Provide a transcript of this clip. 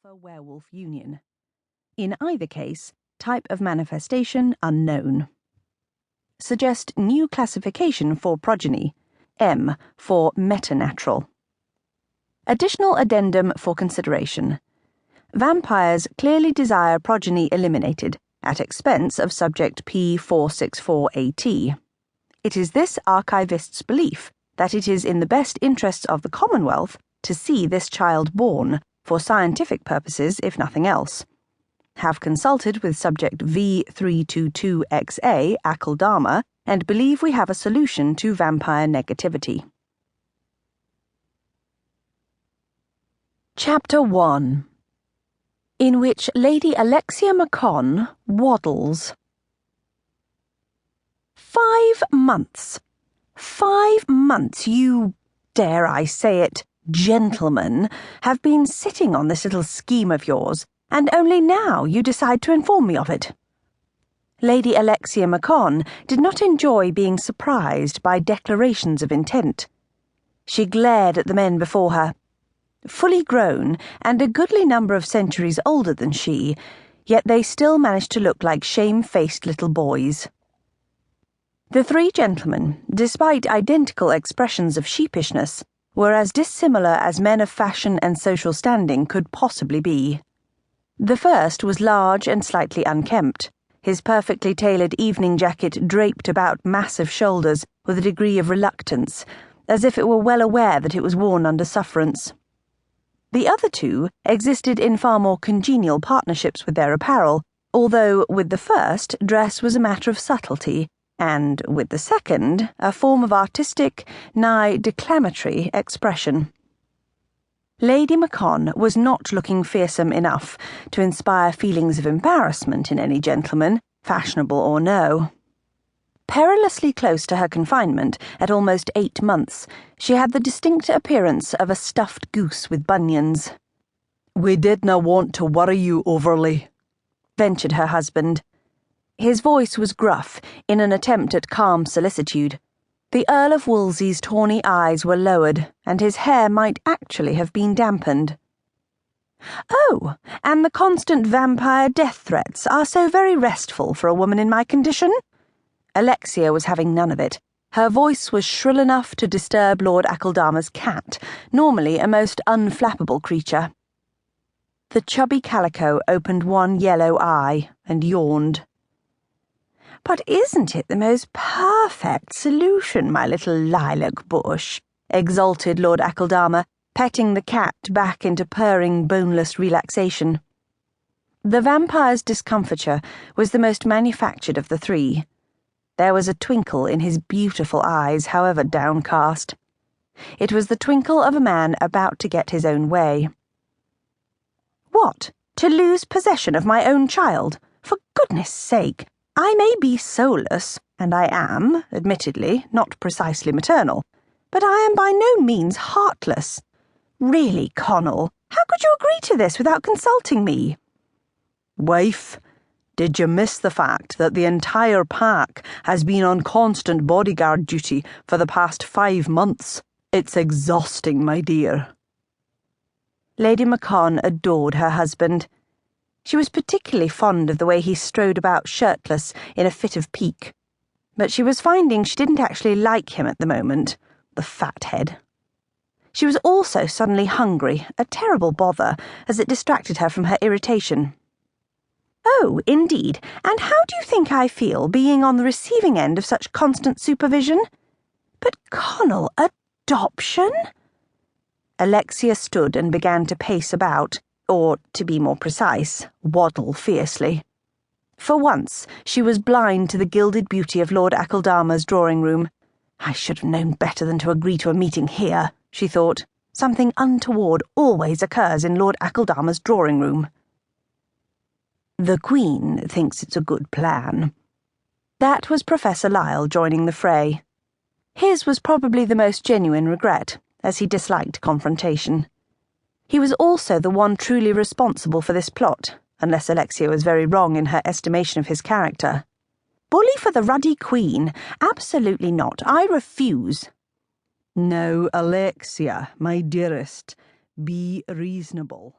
alpha-werewolf union. In either case, type of manifestation unknown. Suggest new classification for progeny, M for metanatural. Additional addendum for consideration. Vampires clearly desire progeny eliminated at expense of subject P464AT. It is this archivist's belief that it is in the best interests of the Commonwealth to see this child born, for scientific purposes if nothing else. Have consulted with subject V322XA, Akeldama, and believe we have a solution to vampire negativity. Chapter 1, in which Lady Alexia Maccon waddles. 5 months. 5 months, you, dare I say it, gentlemen, have been sitting on this little scheme of yours, and only now you decide to inform me of it. Lady Alexia Maccon did not enjoy being surprised by declarations of intent. She glared at the men before her. Fully grown, and a goodly number of centuries older than she, yet they still managed to look like shame-faced little boys. The 3 gentlemen, despite identical expressions of sheepishness, were as dissimilar as men of fashion and social standing could possibly be. The first was large and slightly unkempt, his perfectly tailored evening jacket draped about massive shoulders with a degree of reluctance, as if it were well aware that it was worn under sufferance. The other 2 existed in far more congenial partnerships with their apparel, although with the first dress was a matter of subtlety, and with the second a form of artistic, nigh declamatory expression. Lady Maccon was not looking fearsome enough to inspire feelings of embarrassment in any gentleman, fashionable or no. Perilously close to her confinement, at almost 8 months, she had the distinct appearance of a stuffed goose with bunions. "We didna want to worry you overly," ventured her husband. His voice was gruff, in an attempt at calm solicitude. The Earl of Wolsey's tawny eyes were lowered, and his hair might actually have been dampened. "Oh, and the constant vampire death threats are so very restful for a woman in my condition?" Alexia was having none of it. Her voice was shrill enough to disturb Lord Akeldama's cat, normally a most unflappable creature. The chubby calico opened one yellow eye and yawned. "But isn't it the most perfect solution, my little lilac bush?" exulted Lord Akeldama, petting the cat back into purring, boneless relaxation. The vampire's discomfiture was the most manufactured of the 3. There was a twinkle in his beautiful eyes, however downcast. It was the twinkle of a man about to get his own way. "What, to lose possession of my own child? For goodness' sake! I may be soulless, and I am, admittedly, not precisely maternal, but I am by no means heartless. Really, Connell, how could you agree to this without consulting me?" "Wife, did you miss the fact that the entire pack has been on constant bodyguard duty for the past 5 months? It's exhausting, my dear." Lady Maccon adored her husband. She was particularly fond of the way he strode about shirtless in a fit of pique. But she was finding she didn't actually like him at the moment, the fathead. She was also suddenly hungry, a terrible bother, as it distracted her from her irritation. "Oh, indeed, and how do you think I feel being on the receiving end of such constant supervision? But, Connell, adoption?" Alexia stood and began to pace about, or, to be more precise, waddle fiercely. For once, she was blind to the gilded beauty of Lord Akeldama's drawing-room. "I should have known better than to agree to a meeting here," she thought. "Something untoward always occurs in Lord Akeldama's drawing-room." "The Queen thinks it's a good plan." That was Professor Lyle joining the fray. His was probably the most genuine regret, as he disliked confrontation. He was also the one truly responsible for this plot, unless Alexia was very wrong in her estimation of his character. "Bully for the ruddy Queen? Absolutely not. I refuse." "Now, Alexia, my dearest, be reasonable."